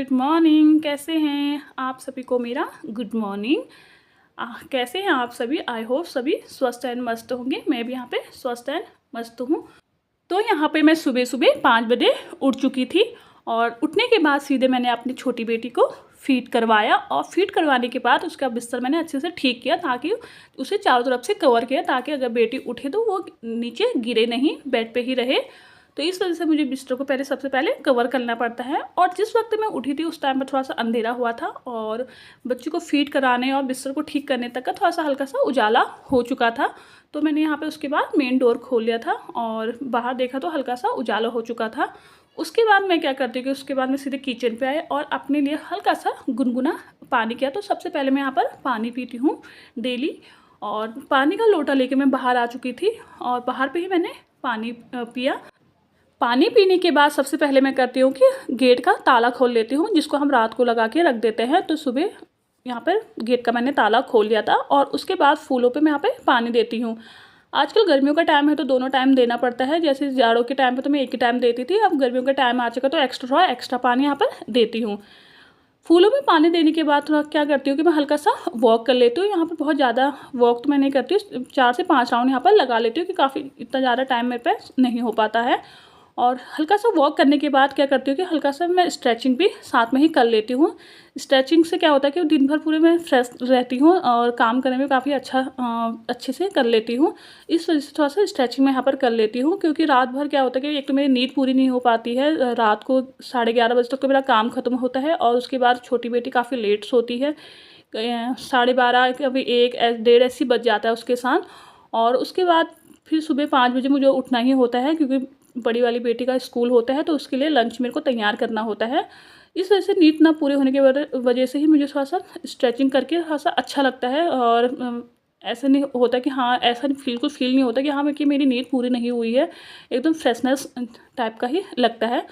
Good morning. कैसे हैं आप सभी को मेरा गुड मॉर्निंग। कैसे हैं आप सभी। आई होप सभी स्वस्थ एंड मस्त होंगे। मैं भी यहाँ पे स्वस्थ एंड मस्त हूँ। तो यहाँ पे मैं सुबह सुबह 5 बजे उठ चुकी थी और उठने के बाद सीधे मैंने अपनी छोटी बेटी को फीड करवाया और फीड करवाने के बाद उसका बिस्तर मैंने अच्छे से ठीक किया ताकि उसे चारों तरफ से कवर किया ताकि अगर बेटी उठे तो वो नीचे गिरे नहीं, बेड पे ही रहे। तो इस वजह से मुझे बिस्तर को सबसे पहले कवर करना पड़ता है। और जिस वक्त मैं उठी थी उस टाइम पर थोड़ा सा अंधेरा हुआ था और बच्ची को फीड कराने और बिस्तर को ठीक करने तक का थोड़ा सा हल्का सा उजाला हो चुका था। तो मैंने यहाँ पे उसके बाद मेन डोर खोल लिया था और बाहर देखा तो हल्का सा उजाला हो चुका था। उसके बाद मैं क्या करती हूँ कि उसके बाद मैं सीधे किचन पे आई और अपने लिए हल्का सा गुनगुना पानी किया। तो सबसे पहले मैं यहाँ पर पानी पीती हूँ डेली और पानी का लोटा लेके मैं बाहर आ चुकी थी और बाहर पे ही मैंने पानी पिया। पानी पीने के बाद सबसे पहले मैं करती हूँ कि गेट का ताला खोल लेती हूँ, जिसको हम रात को लगा के रख देते हैं। तो सुबह यहाँ पर गेट का मैंने ताला खोल लिया था और उसके बाद फूलों पे मैं यहाँ पे पानी देती हूँ। आजकल गर्मियों का टाइम है तो दोनों टाइम देना पड़ता है। जैसे जाड़ों के टाइम पे तो मैं एक ही टाइम देती थी, अब गर्मियों का टाइम आ चुका तो एक्स्ट्रा पानी यहाँ पर देती हूँ। फूलों में पानी देने के बाद थोड़ा क्या करती हूँ कि मैं हल्का सा वॉक कर लेती हूँ। यहाँ पर बहुत ज़्यादा वॉक तो मैं नहीं करती हूँ, 4 से 5 राउंड यहाँ पर लगा लेती हूँ कि काफ़ी इतना ज़्यादा टाइम मेरे पास नहीं हो पाता है। और हल्का सा वॉक करने के बाद क्या करती हूँ कि हल्का सा मैं स्ट्रेचिंग भी साथ में ही कर लेती हूँ। स्ट्रेचिंग से क्या होता है कि दिन भर पूरे मैं फ्रेश रहती हूँ और काम करने में काफ़ी अच्छे से कर लेती हूँ। इस वजह से थोड़ा सा स्ट्रेचिंग मैं यहाँ पर कर लेती हूँ, क्योंकि रात भर क्या होता है कि एक तो मेरी नींद पूरी नहीं हो पाती है। रात को 11:30 बजे तक तो मेरा काम ख़त्म होता है और उसके बाद छोटी बेटी काफ़ी लेट सोती है, 12:30 कभी 1 1:30 ऐसी बज जाता है उसके साथ। और उसके बाद फिर सुबह 5 बजे मुझे उठना ही होता है, क्योंकि बड़ी वाली बेटी का स्कूल होता है तो उसके लिए लंच मेरे को तैयार करना होता है। इस वजह से नींद ना पूरे होने की वजह से ही मुझे थोड़ा सा स्ट्रेचिंग करके थोड़ा सा अच्छा लगता है। और ऐसा नहीं होता कि हाँ, ऐसा बिल्कुल फील नहीं होता कि हाँ कि मेरी नींद पूरी नहीं हुई है, एकदम फ्रेशनेस टाइप का ही लगता है।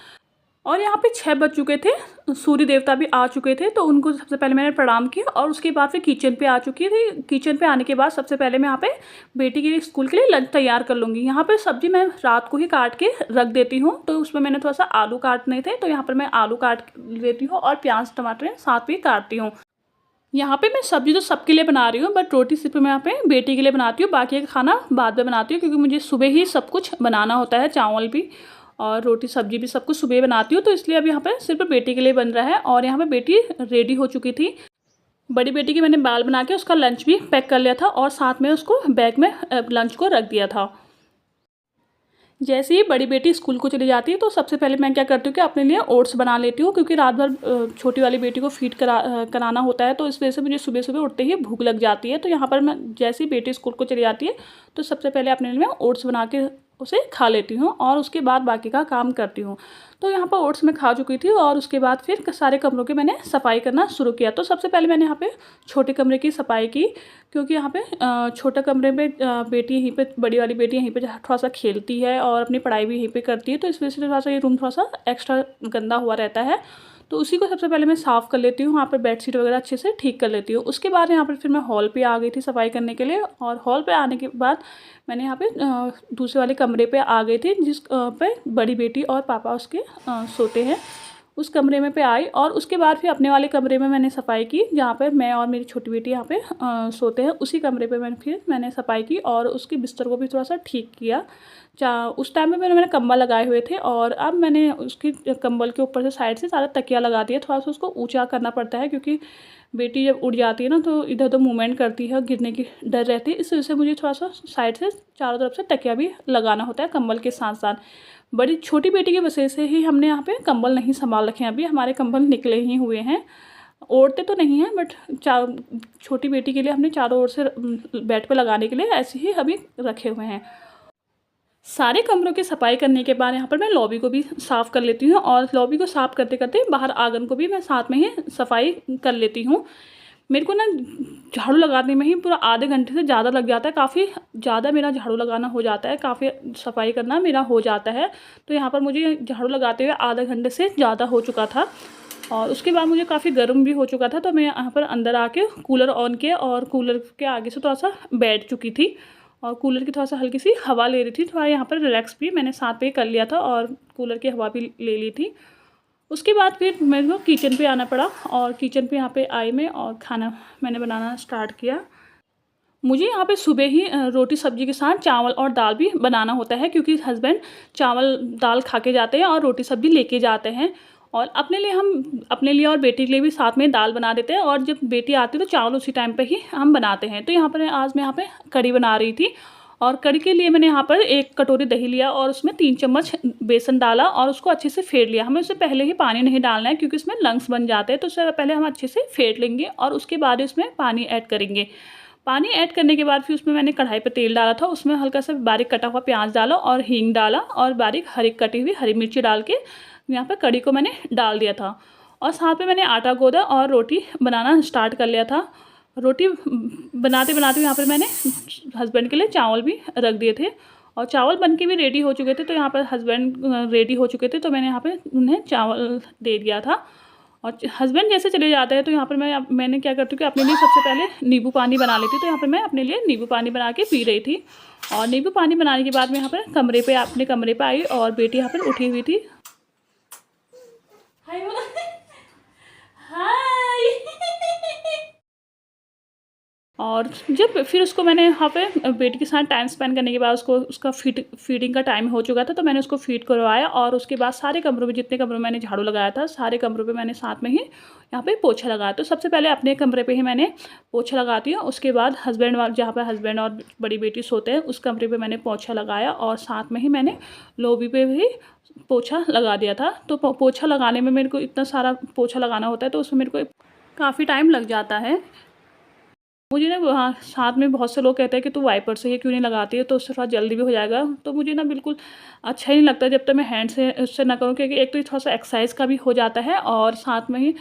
और यहाँ पे 6 बज चुके थे, सूर्य देवता भी आ चुके थे, तो उनको सबसे पहले मैंने प्रणाम किया और उसके बाद फिर किचन पे आ चुकी थी। किचन पे आने के बाद सबसे पहले मैं यहाँ पे बेटी के स्कूल के लिए लंच तैयार कर लूँगी। यहाँ पे सब्जी मैं रात को ही काट के रख देती हूँ, तो उसमें मैंने थोड़ा सा आलू काटने थे तो यहाँ पर मैं आलू काट लेती हूँ और प्याज टमाटर साथ भी काटती हूँ। यहाँ पे मैं सब्जी तो सबके लिए बना रही हूँ, बट रोटी सिर्फ मैं यहाँ पे बेटी के लिए बनाती हूँ, बाकी का खाना बाद में बनाती हूँ, क्योंकि मुझे सुबह ही सब कुछ बनाना होता है, चावल भी और रोटी सब्जी भी सब कुछ सुबह बनाती हूँ। तो इसलिए अब यहाँ पे सिर्फ बेटी के लिए बन रहा है। और यहाँ पे बेटी रेडी हो चुकी थी। बड़ी बेटी की मैंने बाल बना के उसका लंच भी पैक कर लिया था और साथ में उसको बैग में लंच को रख दिया था। जैसे ही बड़ी बेटी स्कूल को चली जाती है तो सबसे पहले मैं क्या करती हूँ कि अपने लिए ओट्स बना लेती हूँ, क्योंकि रात भर छोटी वाली बेटी को फीड कराना होता है, तो इस वजह से मुझे सुबह सुबह उठते ही भूख लग जाती है। तो यहाँ पर मैं जैसे ही बेटी स्कूल को चली जाती है तो सबसे पहले अपने लिए मैं ओट्स बना के उसे खा लेती हूँ और उसके बाद बाकी का काम करती हूँ। तो यहाँ पर ओट्स मैं खा चुकी थी और उसके बाद फिर सारे कमरों की मैंने सफाई करना शुरू किया। तो सबसे पहले मैंने यहाँ पे छोटे कमरे की सफाई की, क्योंकि यहाँ पे छोटे कमरे में बेटी यहीं पे, बड़ी वाली बेटी यहीं पे थोड़ा सा खेलती है और अपनी पढ़ाई भी यहीं पे करती है, तो इस वजह से थोड़ा सा ये रूम थोड़ा सा एक्स्ट्रा गंदा हुआ रहता है। तो उसी को सबसे पहले मैं साफ़ कर लेती हूँ, वहाँ पर बेडशीट वगैरह अच्छे से ठीक कर लेती हूँ। उसके बाद यहाँ पर फिर मैं हॉल पे आ गई थी सफाई करने के लिए, और हॉल पे आने के बाद मैंने यहाँ पे दूसरे वाले कमरे पे आ गई थी, जिस पे बड़ी बेटी और पापा उसके सोते हैं। उस कमरे में पे आई और उसके बाद फिर अपने वाले कमरे में मैंने सफाई की, जहाँ पर मैं और मेरी छोटी बेटी यहाँ पे सोते हैं। उसी कमरे पे मैंने सफाई की और उसके बिस्तर को भी थोड़ा सा ठीक किया। उस टाइम में मैंने कंबल लगाए हुए थे और अब मैंने उसकी कंबल के ऊपर से साइड से सारा तकिया लगा दिया। थोड़ा सा उसको ऊंचा करना पड़ता है, क्योंकि बेटी जब उड़ जाती है ना तो इधर उधर मूवमेंट करती है, गिरने की डर रहती है। इस वजह से मुझे थोड़ा सा साइड से चारों तरफ से तकिया भी लगाना होता है कंबल के साथ साथ। बड़ी छोटी बेटी की वजह से ही हमने यहाँ पे कंबल नहीं संभाल रखे हैं, अभी हमारे कंबल निकले ही हुए हैं। ओढ़ते तो नहीं हैं, बट छोटी बेटी के लिए हमने चारों ओर से बेड पे लगाने के लिए ऐसे ही अभी रखे हुए हैं। सारे कमरों की सफाई करने के बाद यहाँ पर मैं लॉबी को भी साफ़ कर लेती हूँ, और लॉबी को साफ़ करते करते बाहर आंगन को भी मैं साथ में ही सफाई कर लेती हूँ। मेरे को ना झाड़ू लगाने में ही पूरा आधे घंटे से ज़्यादा लग जाता है, काफ़ी ज़्यादा मेरा झाड़ू लगाना हो जाता है, काफ़ी सफाई करना मेरा हो जाता है। तो यहाँ पर मुझे झाड़ू लगाते हुए आधे घंटे से ज़्यादा हो चुका था और उसके बाद मुझे काफ़ी गर्म भी हो चुका था। तो मैं यहाँ पर अंदर आके कूलर ऑन किया और कूलर के आगे से थोड़ा सा बैठ चुकी थी और कूलर की थोड़ा सा हल्की सी हवा ले रही थी। थोड़ा यहाँ पर रिलैक्स भी मैंने साथ पे कर लिया था और कूलर की हवा भी ले ली थी। उसके बाद फिर मेरे को किचन पे आना पड़ा और किचन पे यहाँ पे आई मैं और खाना मैंने बनाना स्टार्ट किया। मुझे यहाँ पे सुबह ही रोटी सब्ज़ी के साथ चावल और दाल भी बनाना होता है, क्योंकि हस्बैंड चावल दाल खा के जाते हैं और रोटी सब्ज़ी लेके जाते हैं। और अपने लिए और बेटी के लिए भी साथ में दाल बना देते हैं, और जब बेटी आती है तो चावल उसी टाइम पे ही हम बनाते हैं। तो यहाँ पर आज मैं यहाँ पे कढ़ी बना रही थी, और कढ़ी के लिए मैंने यहाँ पर 1 कटोरी दही लिया और उसमें 3 चम्मच बेसन डाला और उसको अच्छे से फेंट लिया। हमें उससे पहले ही पानी नहीं डालना है, क्योंकि इसमें लंग्स बन जाते हैं, तो उससे पहले हम अच्छे से फेंट लेंगे और उसके बाद इसमें पानी ऐड करेंगे। पानी ऐड करने के बाद फिर उसमें मैंने कढ़ाई पे तेल डाला था, उसमें हल्का सा बारीक कटा हुआ प्याज डाला और हींग डाला और बारीक कटी हुई हरी मिर्ची डाल के यहाँ पर कढ़ी को मैंने डाल दिया था। और साथ में मैंने आटा गूंदा और रोटी बनाना स्टार्ट कर लिया था। रोटी बनाते बनाते यहाँ पर मैंने हस्बैंड के लिए चावल भी रख दिए थे, और चावल बन के भी रेडी हो चुके थे। तो यहाँ पर हस्बैंड रेडी हो चुके थे, तो मैंने यहाँ पर उन्हें चावल दे दिया था। और हस्बैंड जैसे चले जाते हैं तो यहाँ पर मैंने क्या करती हूँ कि अपने लिए सबसे पहले नींबू पानी बना लेती हूँ। तो यहाँ पर मैं अपने लिए नींबू पानी बना के पी रही थी। और नींबू पानी बनाने के बाद मैं यहाँ पर अपने कमरे पे आई, और बेटी यहाँ पर उठी हुई थी। हाय हाय और जब फिर उसको मैंने यहाँ पे बेटी के साथ टाइम स्पेंड करने के बाद उसका फीडिंग का टाइम हो चुका था, तो मैंने उसको फीड करवाया। और उसके बाद सारे कमरों में, जितने कमरों में मैंने झाड़ू लगाया था, सारे कमरों पे मैंने साथ में ही यहाँ पे पोछा लगाया। तो सबसे पहले अपने कमरे पे ही मैंने पोछा लगाती हूँ। उसके बाद जहाँ पर हस्बैंड और बड़ी बेटी सोते हैं उस कमरे पर मैंने पोछा लगाया, और साथ में ही मैंने लॉबी पे भी पोछा लगा दिया था। तो पोछा लगाने में मेरे को इतना सारा पोछा लगाना होता है, तो उसमें मेरे को काफ़ी टाइम लग जाता है। मुझे ना वहाँ साथ में बहुत से लोग कहते हैं कि तू वाइपर से ये क्यों नहीं लगाती है, तो उससे थोड़ा जल्दी भी हो जाएगा। तो मुझे ना बिल्कुल अच्छा ही नहीं लगता जब तक मैं हैंड से उससे ना करूँ, क्योंकि एक तो थोड़ा सा एक्सरसाइज का भी हो जाता है, और साथ में ही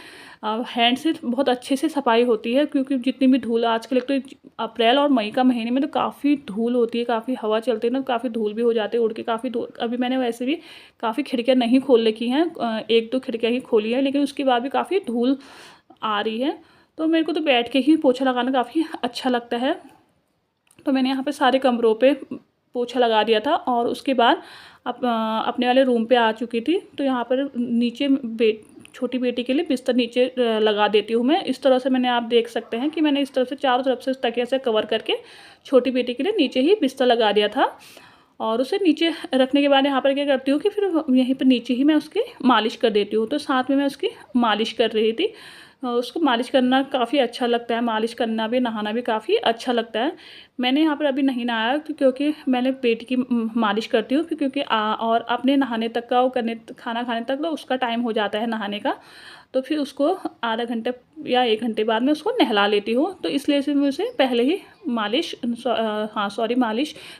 हैंड से बहुत अच्छे से सफाई होती है। क्योंकि जितनी भी धूल आजकल, एक तो अप्रैल और मई का महीने में तो काफ़ी धूल होती है, काफ़ी हवा चलती है ना, काफ़ी धूल भी हो जाती है उड़ के, काफ़ी धूल। अभी मैंने वैसे भी काफ़ी खिड़कियाँ नहीं खोल रखी हैं, 1-2 खिड़कियाँ ही खोली हैं, लेकिन उसके बाद भी काफ़ी धूल आ रही है। तो मेरे को तो बैठ के ही पोछा लगाना काफ़ी अच्छा लगता है। तो मैंने यहाँ पे सारे कमरों पे पोछा लगा दिया था, और उसके बाद अपने वाले रूम पे आ चुकी थी। तो यहाँ पर नीचे छोटी बेटी के लिए बिस्तर नीचे लगा देती हूँ मैं। इस तरह से आप देख सकते हैं कि मैंने इस तरह से चारों तरफ से तकिया से कवर करके छोटी बेटी के लिए नीचे ही बिस्तर लगा दिया था। और उसे नीचे रखने के बाद यहाँ पर क्या करती हूँ कि फिर यहीं पर नीचे ही मैं उसकी मालिश कर देती हूँ। तो साथ में मैं उसकी मालिश कर रही थी। उसको मालिश करना काफ़ी अच्छा लगता है, मालिश करना भी, नहाना भी काफ़ी अच्छा लगता है। मैंने यहाँ पर अभी नहीं नहाया, क्योंकि मैंने पेट की मालिश करती हूँ, क्योंकि और अपने नहाने तक का खाना खाने तक तो उसका टाइम हो जाता है नहाने का। तो फिर उसको आधा घंटे या 1 घंटे बाद मैं उसको नहला लेती हूँ। तो इसलिए से मैं उसे पहले ही मालिश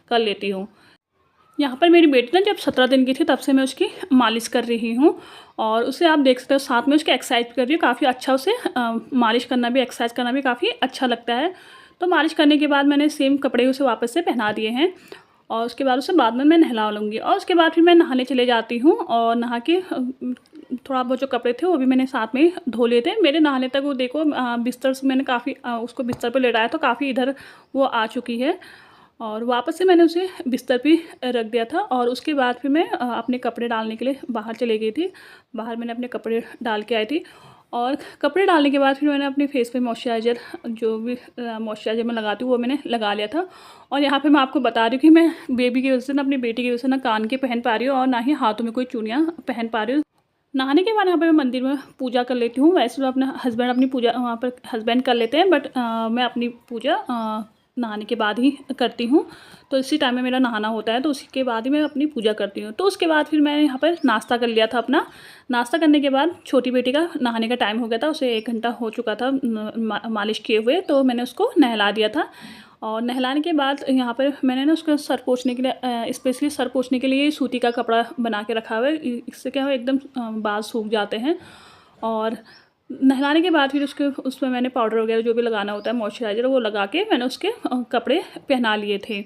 कर लेती हूँ। यहाँ पर मेरी बेटी ना जब 17 दिन की थी तब से मैं उसकी मालिश कर रही हूँ, और उसे आप देख सकते हो साथ में उसकी एक्सरसाइज कर रही हूँ। काफ़ी अच्छा उसे मालिश करना भी, एक्सरसाइज करना भी काफ़ी अच्छा लगता है। तो मालिश करने के बाद मैंने सेम कपड़े उसे वापस से पहना दिए हैं, और उसके बाद उसे बाद में मैं नहला लूँगी। और उसके बाद फिर मैं नहाने चले जाती हूँ, और नहा के थोड़ा बहुत जो कपड़े थे वो भी मैंने साथ में धो लिए थे। मेरे नहाने तक वो देखो बिस्तर से मैंने काफ़ी उसको बिस्तर पर लेटाया, तो काफ़ी इधर वो आ चुकी है, और वापस से मैंने उसे बिस्तर पे रख दिया था। और उसके बाद फिर मैं अपने कपड़े डालने के लिए बाहर चली गई थी। बाहर मैंने अपने कपड़े डाल के आई थी, और कपड़े डालने के बाद फिर मैंने अपने फेस पे मॉइस्चराइज़र, जो भी मॉइस्चराइज़र मैं लगाती हूँ वो मैंने लगा लिया था। और यहाँ पे मैं आपको बता रही हूँ कि मैं बेबी की वजह से ना, अपनी बेटी की वजह से ना कान के पहन पा रही हूँ, और ना ही हाथों में कोई चूड़ियाँ पहन पा रही हूँ। नहाने के बाद यहाँ पे मैं मंदिर में पूजा कर लेती हूँ। वैसे तो अपना हस्बैंड अपनी पूजा वहाँ पर हस्बैंड कर लेते हैं, बट मैं अपनी पूजा नहाने के बाद ही करती हूँ। तो इसी टाइम में मेरा नहाना होता है, तो उसी के बाद ही मैं अपनी पूजा करती हूँ। तो उसके बाद फिर मैंने यहाँ पर नाश्ता कर लिया था अपना। नाश्ता करने के बाद छोटी बेटी का नहाने का टाइम हो गया था, उसे 1 घंटा हो चुका था मालिश किए हुए, तो मैंने उसको नहला दिया था। और नहलाने के बाद यहाँ पर मैंने ना उसका सर पोंछने के लिए, स्पेशली सर पोंछने के लिए सूती का कपड़ा बना के रखा हुआ है। इससे क्या हो, एकदम बाल सूख जाते हैं। और नहलाने के बाद फिर उसमें मैंने पाउडर वगैरह जो भी लगाना होता है, मॉइस्चराइज़र, वो लगा के मैंने उसके कपड़े पहना लिए थे।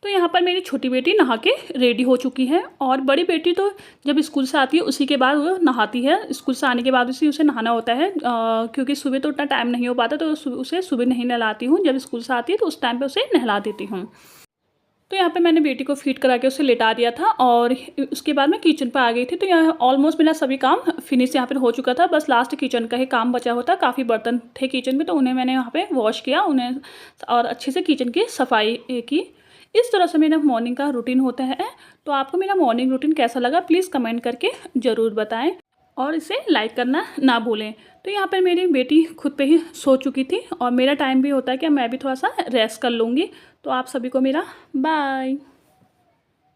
तो यहाँ पर मेरी छोटी बेटी नहा के रेडी हो चुकी है, और बड़ी बेटी तो जब स्कूल से आती है उसी के बाद वो नहाती है। स्कूल से आने के बाद उसे नहाना होता है, क्योंकि सुबह तो उतना टाइम नहीं हो पाता, तो उसे सुबह नहीं नहलाती हूँ। जब स्कूल से आती है तो उस टाइम पर उसे नहला देती हूँ। तो यहाँ पे मैंने बेटी को फीड करा के उसे लेटा दिया था और उसके बाद मैं किचन पर आ गई थी। तो यहाँ ऑलमोस्ट मेरा सभी काम फिनिश यहाँ पर हो चुका था, बस लास्ट किचन का ही काम बचा होता। काफ़ी बर्तन थे किचन में, तो उन्हें मैंने यहाँ पे वॉश किया उन्हें और अच्छे से किचन की सफाई की। इस तरह से मेरा मॉर्निंग का रूटीन होता है। तो आपको मेरा मॉर्निंग रूटीन कैसा लगा प्लीज़ कमेंट करके ज़रूर बताएं और इसे लाइक करना ना भूलें। तो यहाँ पर मेरी बेटी खुद पे ही सो चुकी थी और मेरा टाइम भी होता है कि मैं भी थोड़ा सा रेस्ट कर लूँगी। तो आप सभी को मेरा बाय।